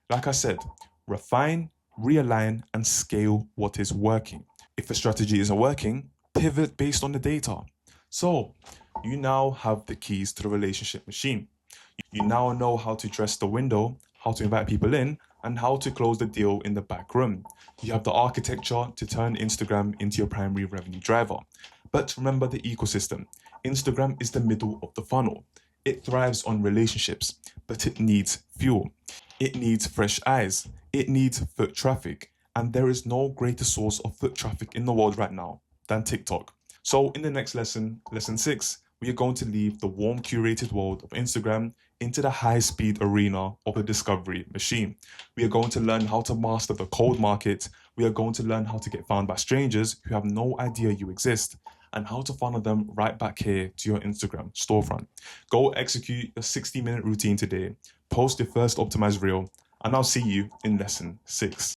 Like I said, refine, realign, and scale what is working. If a strategy isn't working, pivot based on the data. So, you now have the keys to the relationship machine. You now know how to dress the window, how to invite people in, and how to close the deal in the back room. You have the architecture to turn Instagram into your primary revenue driver. But remember the ecosystem. Instagram is the middle of the funnel. It thrives on relationships, but it needs fuel. It needs fresh eyes. It needs foot traffic. And there is no greater source of foot traffic in the world right now than TikTok. So in the next lesson, lesson 6, we are going to leave the warm curated world of Instagram into the high-speed arena of the discovery machine. We are going to learn how to master the cold market. We are going to learn how to get found by strangers who have no idea you exist, and how to funnel them right back here to your Instagram storefront. Go execute a 60-minute routine today, post your first optimized reel, and I'll see you in lesson 6.